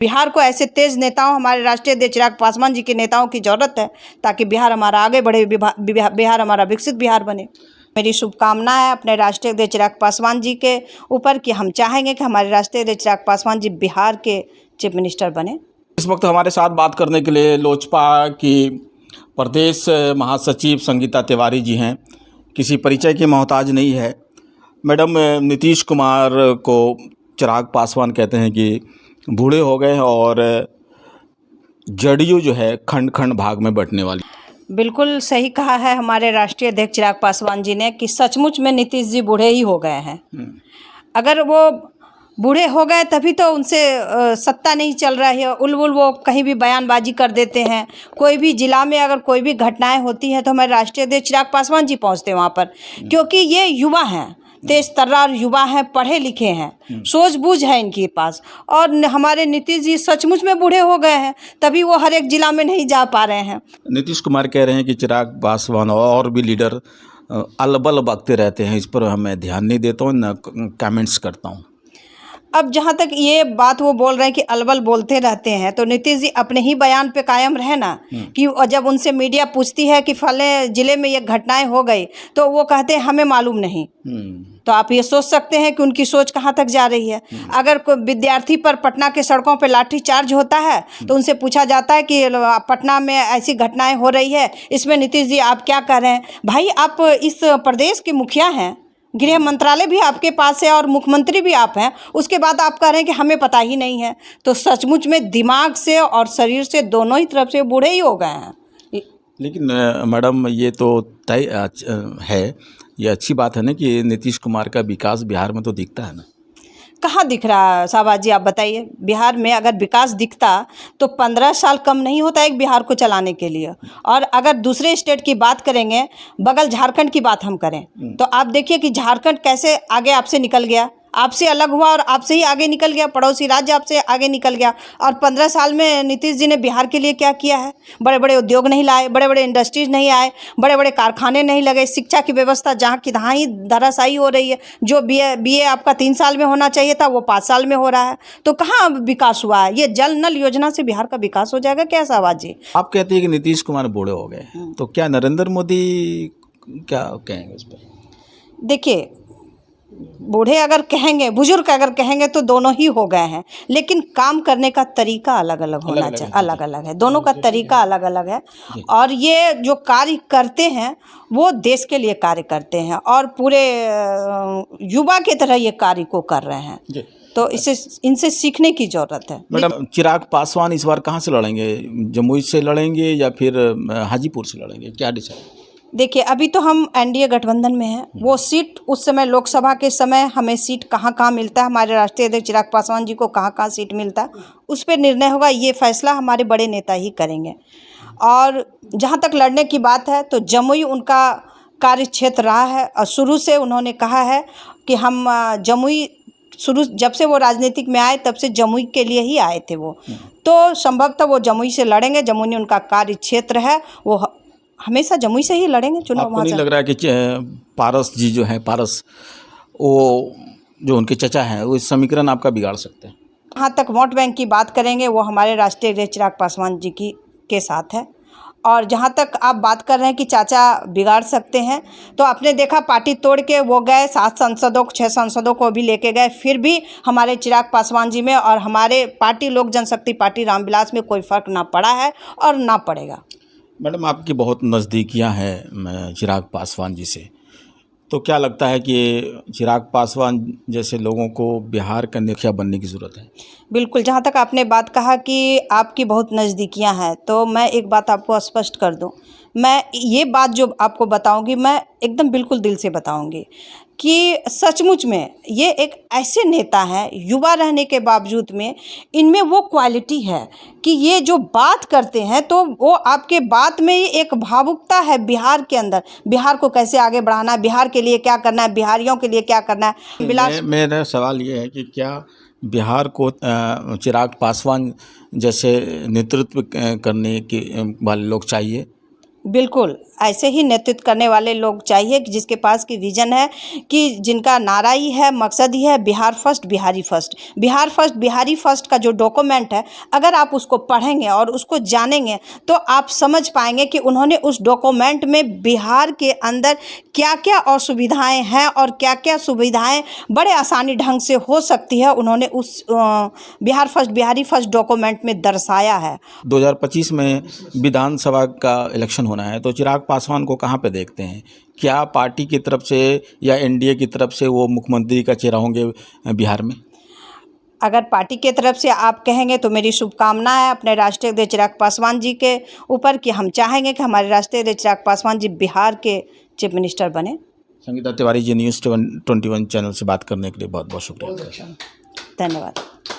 बिहार को ऐसे तेज नेताओं, हमारे राष्ट्रीय अध्यक्ष चिराग पासवान जी के नेताओं की ज़रूरत है ताकि बिहार हमारा आगे बढ़े, बिहार हमारा विकसित बिहार बने। मेरी शुभकामना है अपने राष्ट्रीय अध्यक्ष चिराग पासवान जी के ऊपर कि हम चाहेंगे कि हमारे राष्ट्रीय अध्यक्ष चिराग पासवान जी बिहार के चीफ मिनिस्टर बने। इस वक्त हमारे साथ बात करने के लिए लोजपा की प्रदेश महासचिव संगीता तिवारी जी हैं। किसी परिचय की मोहताज नहीं है। मैडम, नीतीश कुमार को चिराग पासवान कहते हैं कि बूढ़े हो गए और जदयू जो है खंड खंड भाग में बंटने वाली। बिल्कुल सही कहा है हमारे राष्ट्रीय अध्यक्ष चिराग पासवान जी ने कि सचमुच में नीतीश जी बूढ़े ही हो गए हैं। अगर वो बूढ़े हो गए तभी तो उनसे सत्ता नहीं चल रही है। उलबुल वो कहीं भी बयानबाजी कर देते हैं। कोई भी जिला में अगर कोई भी घटनाएं होती हैं तो हमारे राष्ट्रीय अध्यक्ष चिराग पासवान जी पहुंचते हैं वहाँ पर, क्योंकि ये युवा हैं, तेज तर्रार युवा हैं, पढ़े लिखे हैं, सूझबूझ है इनके पास। और हमारे नीतीश जी सचमुच में बूढ़े हो गए हैं, तभी वो हर एक जिला में नहीं जा पा रहे हैं। नीतीश कुमार कह रहे हैं कि चिराग पासवान और भी लीडर अलबल बकते रहते हैं। इस पर मैं ध्यान नहीं देता हूँ, न कमेंट्स करता हूँ। अब जहाँ तक ये बात वो बोल रहे हैं कि अलबल बोलते रहते हैं, तो नीतीश जी अपने ही बयान पे कायम रहे ना। कि जब उनसे मीडिया पूछती है कि फलाने जिले में ये घटनाएं हो गई, तो वो कहते हैं हमें मालूम नहीं। तो आप ये सोच सकते हैं कि उनकी सोच कहाँ तक जा रही है। अगर कोई विद्यार्थी पर पटना के सड़कों पे लाठी चार्ज होता है तो उनसे पूछा जाता है कि पटना में ऐसी घटनाएं हो रही है, इसमें नीतीश जी आप क्या कर रहे हैं। भाई, आप इस प्रदेश के मुखिया हैं, गृह मंत्रालय भी आपके पास है और मुख्यमंत्री भी आप हैं, उसके बाद आप कह रहे हैं कि हमें पता ही नहीं है। तो सचमुच में दिमाग से और शरीर से दोनों ही तरफ से बूढ़े ही हो गए हैं। लेकिन मैडम, ये तो तय है, ये अच्छी बात है ना कि नीतीश कुमार का विकास बिहार में तो दिखता है ना। कहाँ दिख रहा है शाहबाज जी, आप बताइए। बिहार में अगर विकास दिखता तो 15 साल कम नहीं होता एक बिहार को चलाने के लिए। और अगर दूसरे स्टेट की बात करेंगे, बगल झारखंड की बात हम करें, तो आप देखिए कि झारखंड कैसे आगे आपसे निकल गया, आपसे अलग हुआ और आपसे ही आगे निकल गया, पड़ोसी राज्य आपसे आगे निकल गया। और 15 साल में नीतीश जी ने बिहार के लिए क्या किया है? बड़े बड़े उद्योग नहीं लाए, बड़े बड़े इंडस्ट्रीज नहीं आए, बड़े बड़े कारखाने नहीं लगे, शिक्षा की व्यवस्था जहाँ की तहाँ ही धराशायी हो रही है। जो बीए आपका 3 साल में होना चाहिए था वो 5 साल में हो रहा है। तो कहाँ विकास हुआ है? ये जल नल योजना से बिहार का विकास हो जाएगा क्या शाहबाज जी? आप कहते हैं कि नीतीश कुमार बूढ़े हो गए, तो क्या नरेंद्र मोदी क्या कहेंगे इस पर? देखिए, बूढ़े अगर कहेंगे, बुजुर्ग अगर कहेंगे तो दोनों ही हो गए हैं, लेकिन काम करने का तरीका अलग अलग होना चाहिए। अलग अलग है, दोनों का तरीका अलग अलग है। और ये जो कार्य करते हैं वो देश के लिए कार्य करते हैं और पूरे युवा की तरह ये कार्य को कर रहे हैं। तो इनसे सीखने की जरूरत है। मैडम, चिराग पासवान इस बार कहाँ से लड़ेंगे? जमुई से लड़ेंगे या फिर हाजीपुर से लड़ेंगे? क्या डिसाइड? देखिए, अभी तो हम एनडीए गठबंधन में हैं। वो सीट उस समय लोकसभा के समय हमें सीट कहाँ कहाँ मिलता है, हमारे राष्ट्रीय अध्यक्ष चिराग पासवान जी को कहाँ कहाँ सीट मिलता है, उस पर निर्णय होगा। ये फैसला हमारे बड़े नेता ही करेंगे। और जहाँ तक लड़ने की बात है तो जमुई उनका कार्य क्षेत्र रहा है और शुरू से उन्होंने कहा है कि हम जमुई, शुरू जब से वो राजनीतिक में आए तब से जमुई के लिए ही आए थे वो। तो संभवतः वो जमुई से लड़ेंगे। जमुई उनका कार्य क्षेत्र है, वो हमेशा जमुई से ही लड़ेंगे चुनाव। आपको नहीं लग रहा है कि पारस जी जो हैं, पारस, वो जो उनके चचा हैं, वो इस समीकरण आपका बिगाड़ सकते हैं? जहाँ तक वोट बैंक की बात करेंगे वो हमारे राष्ट्रीय अध्यक्ष चिराग पासवान जी के साथ है। और जहाँ तक आप बात कर रहे हैं कि चाचा बिगाड़ सकते हैं, तो आपने देखा पार्टी तोड़ के वो गए, 7 सांसदों को 6 सांसदों को भी लेके गए, फिर भी हमारे चिराग पासवान जी में और हमारे पार्टी लोक जनशक्ति पार्टी रामविलास में कोई फ़र्क ना पड़ा है और ना पड़ेगा। मैडम, आपकी बहुत नज़दीकियाँ हैं चिराग पासवान जी से, तो क्या लगता है कि चिराग पासवान जैसे लोगों को बिहार का मुखिया बनने की ज़रूरत है? बिल्कुल। जहाँ तक आपने बात कहा कि आपकी बहुत नज़दीकियाँ हैं, तो मैं एक बात आपको स्पष्ट कर दूँ। मैं ये बात जो आपको बताऊंगी, मैं एकदम बिल्कुल दिल से बताऊंगी कि सचमुच में ये एक ऐसे नेता हैं, युवा रहने के बावजूद में इनमें वो क्वालिटी है कि ये जो बात करते हैं तो वो आपके बात में ही एक भावुकता है बिहार के अंदर। बिहार को कैसे आगे बढ़ाना है, बिहार के लिए क्या करना है, बिहारियों के लिए क्या करना है। मेरा सवाल ये है कि क्या बिहार को चिराग पासवान जैसे नेतृत्व करने के वाले लोग चाहिए? बिल्कुल ऐसे ही नेतृत्व करने वाले लोग चाहिए कि जिसके पास की विजन है, कि जिनका नारा ही है, मकसद ही है Bihar first Bihari first. Bihar first Bihari first का जो डॉक्यूमेंट है, अगर आप उसको पढ़ेंगे और उसको जानेंगे तो आप समझ पाएंगे कि उन्होंने उस डॉक्यूमेंट में बिहार के अंदर क्या क्या असुविधाएं हैं और क्या क्या सुविधाएं बड़े आसानी ढंग से हो सकती है, उन्होंने उस Bihar first Bihari first document में दर्शाया है। 2025 में विधानसभा का इलेक्शन होना है, तो चिराग पासवान को कहाँ पे देखते हैं? क्या पार्टी की तरफ से या एनडीए की तरफ से वो मुख्यमंत्री का चेहरा होंगे बिहार में? अगर पार्टी के तरफ से आप कहेंगे तो मेरी शुभकामना है अपने राष्ट्रीय अध्यक्ष चिराग पासवान जी के ऊपर, कि हम चाहेंगे कि हमारे राष्ट्रीय अध्यक्ष चिराग पासवान जी बिहार के चीफ मिनिस्टर बने। संगीता तिवारी जी, न्यूज़ 21 चैनल से बात करने के लिए बहुत बहुत शुक्रिया। धन्यवाद।